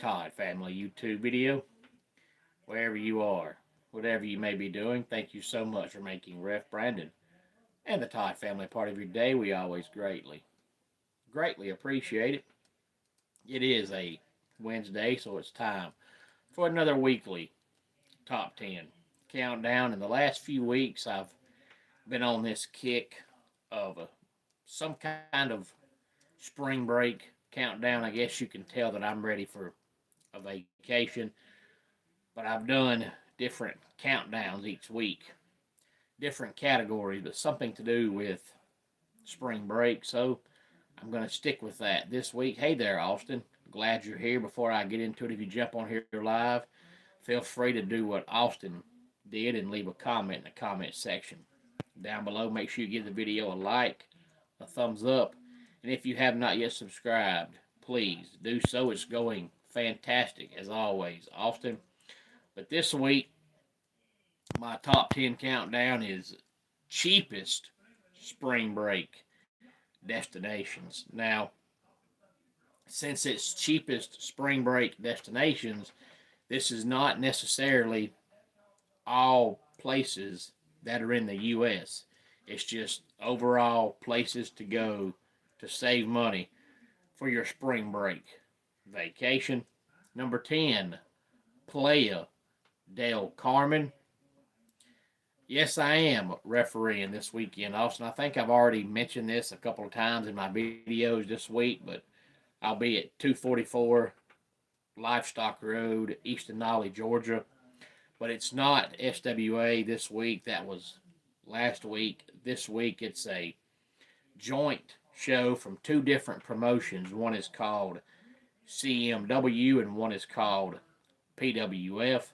Todd Family YouTube video. Wherever you are, whatever you may be doing, thank you so much for making Ref Brandon and the Todd Family part of your day. We always greatly appreciate it. It is a Wednesday, so it's time for another weekly Top 10 countdown. In the last few weeks, I've been on this kick of some kind of spring break countdown. I guess you can tell that I'm ready for a vacation, but I've done different countdowns each week, different categories, but something to do with spring break. So I'm going to stick with that this week. Hey there, Austin. Glad you're here. Before I get into it, if you jump on here live, feel free to do what Austin did and leave a comment in the comment section down below. Make sure you give the video a like, a thumbs up, and if you have not yet subscribed, please do so. It's going fantastic as always, Austin. But this week, my top 10 countdown is cheapest spring break destinations. Now, since it's cheapest spring break destinations, this is not necessarily all places that are in the U.S. It's just overall places to go to save money for your spring break vacation. Number 10, Playa del Carmen. Yes, I am refereeing this weekend, Austin. I think I've already mentioned this a couple of times in my videos this week, but I'll be at 244 Livestock Road, East Denali, Georgia. But it's not SWA this week. That was last week. This week it's a joint show from two different promotions. One is called CMW and one is called PWF.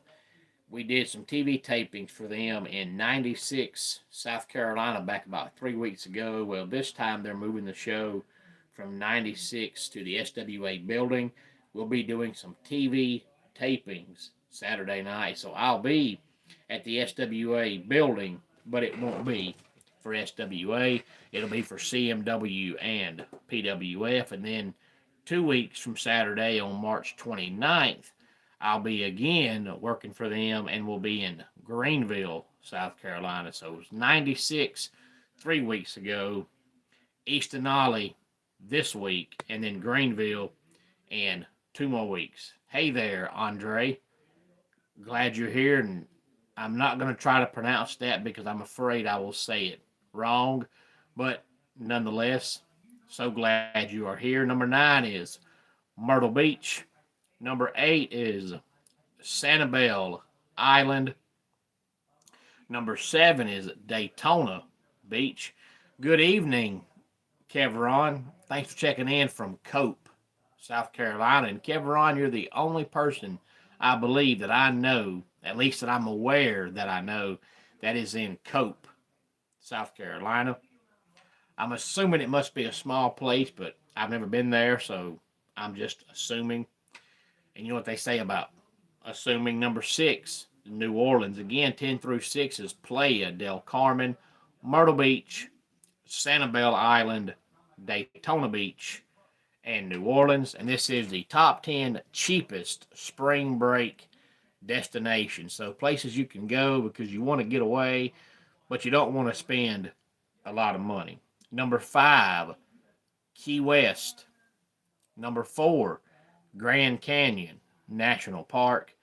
We did some TV tapings for them in 96, South Carolina, back about 3 weeks ago. Well, this time they're moving the show from 96 to the SWA building. We'll be doing some TV tapings Saturday night, so I'll be at the SWA building, but it won't be for SWA. It'll be for CMW and PWF, and then 2 weeks from Saturday on March 29th, I'll be again working for them, and we'll be in Greenville, South Carolina. So it was 96 3 weeks ago, East Denali this week, and then Greenville in 2 more weeks. Hey there, Andre. Glad you're here, and I'm not going to try to pronounce that because I'm afraid I will say it wrong, but nonetheless, so glad you are here. Number 9 is Myrtle Beach. Number 8 is Sanibel Island. Number 7 is Daytona Beach. Good evening, Kevron. Thanks for checking in from Cope, South Carolina. And Kevron, you're the only person I believe that I know, at least that I'm aware that I know, that is in Cope, South Carolina. I'm assuming it must be a small place, but I've never been there, so I'm just assuming. And you know what they say about assuming. Number 6, New Orleans. Again, 10 through 6 is Playa del Carmen, Myrtle Beach, Sanibel Island, Daytona Beach, and New Orleans. And this is the top 10 cheapest spring break destinations. So places you can go because you want to get away, but you don't want to spend a lot of money. Number 5, Key West. Number 4, Grand Canyon National Park.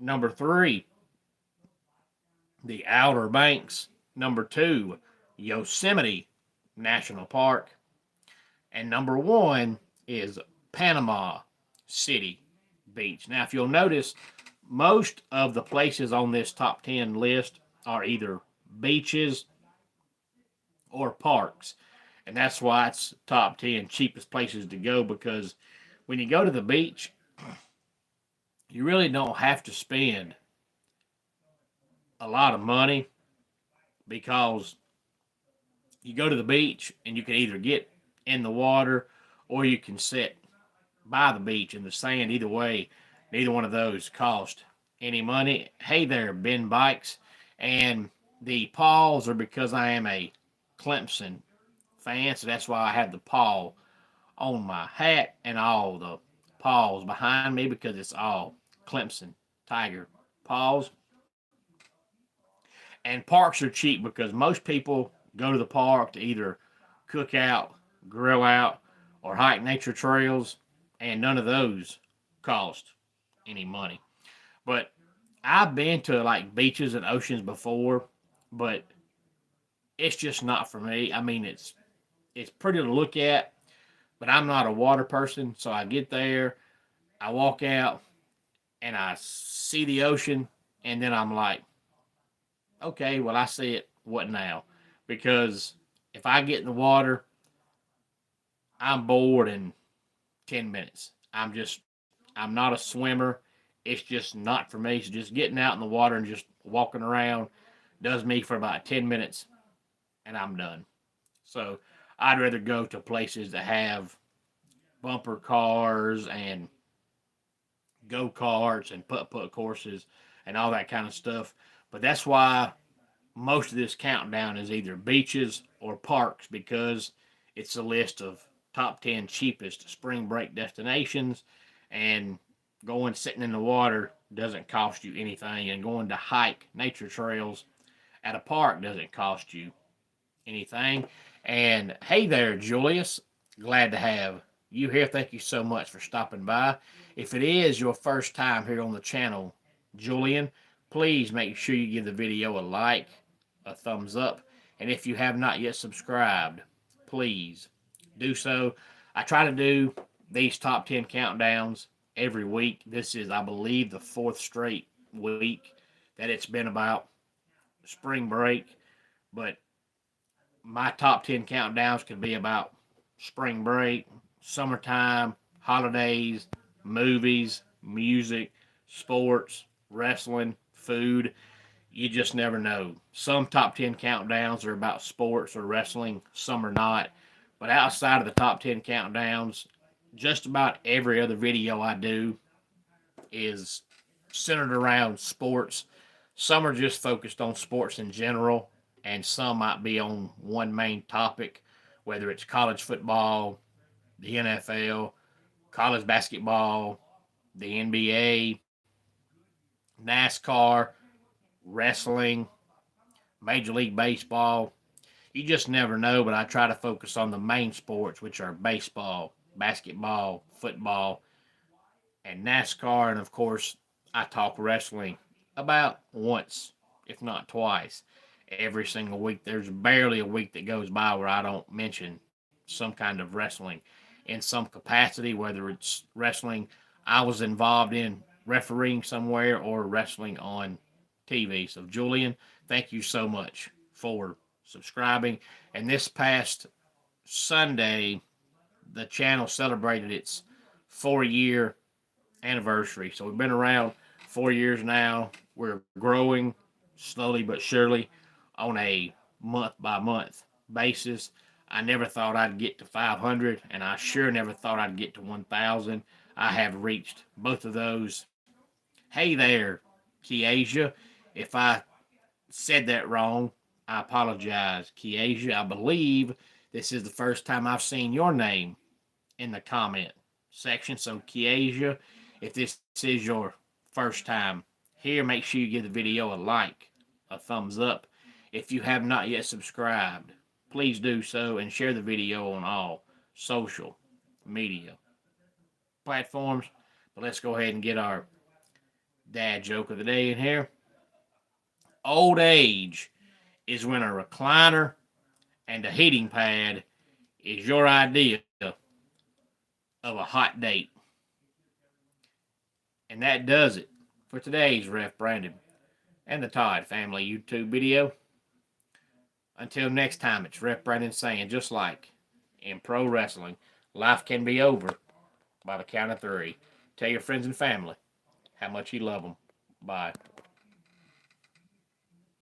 Number 3, the Outer Banks. Number 2, Yosemite National Park. And number 1 is Panama City Beach. Now, if you'll notice, most of the places on this top 10 list are either beaches or parks. And that's why it's top 10 cheapest places to go, because when you go to the beach, you really don't have to spend a lot of money, because you go to the beach and you can either get in the water or you can sit by the beach in the sand. Either way, neither one of those cost any money. Hey there, Ben Bikes. And the paws are because I am a Clemson fan, so that's why I have the paw on my hat and all the paws behind me because it's all Clemson Tiger paws. And parks are cheap because most people go to the park to either cook out, grill out, or hike nature trails, and none of those cost any money. But I've been to like beaches and oceans before, but it's just not for me. I mean, it's pretty to look at, but I'm not a water person, so I get there, I walk out, and I see the ocean, and then I'm like, okay, well, I see it. What now? Because if I get in the water, I'm bored in 10 minutes. I'm not a swimmer. It's just not for me. So just getting out in the water and just walking around does me for about 10 minutes and I'm done. So I'd rather go to places that have bumper cars and go karts and putt courses and all that kind of stuff. But that's why most of this countdown is either beaches or parks because it's a list of top 10 cheapest spring break destinations, and going sitting in the water doesn't cost you anything, and going to hike nature trails at a park doesn't cost you anything. And hey there, Julius, glad to have you here. Thank you so much for stopping by. If it is your first time here on the channel, Julian, please make sure you give the video a like, a thumbs up, and if you have not yet subscribed, please do so. I try to do these top 10 countdowns every week. This is, I believe, the fourth straight week that it's been about spring break, but my top 10 countdowns could be about spring break, summertime, holidays, movies, music, sports, wrestling, food. You just never know. Some top 10 countdowns are about sports or wrestling, some are not. But outside of the top 10 countdowns, just about every other video I do is centered around sports. Some are just focused on sports in general, and some might be on one main topic, whether it's college football, the NFL, college basketball, the NBA, NASCAR, wrestling, Major League Baseball. You just never know, but I try to focus on the main sports, which are baseball, basketball, football, and NASCAR. And of course, I talk wrestling about once, if not twice, every single week. There's barely a week that goes by where I don't mention some kind of wrestling in some capacity, whether it's wrestling I was involved in refereeing somewhere or wrestling on TV. So, Julian, thank you so much for subscribing. And this past Sunday, the channel celebrated its 4-year anniversary. So we've been around 4 years now. We're growing slowly but surely on a month by month basis. I never thought I'd get to 500, and I sure never thought I'd get to 1,000. I have reached both of those. Hey there, Kiasia. If I said that wrong, I apologize, Kiasia. I believe this is the first time I've seen your name in the comment section. So, Kiasia, if this is your first time here, make sure you give the video a like, a thumbs up. If you have not yet subscribed, please do so and share the video on all social media platforms. But let's go ahead and get our dad joke of the day in here. Old age is when a recliner and a heating pad is your idea of a hot date. And that does it for today's Ref Brandon and the Todd Family YouTube video. Until next time, it's Ref Brandon saying, just like in pro wrestling, life can be over by the count of 3. Tell your friends and family how much you love them. Bye.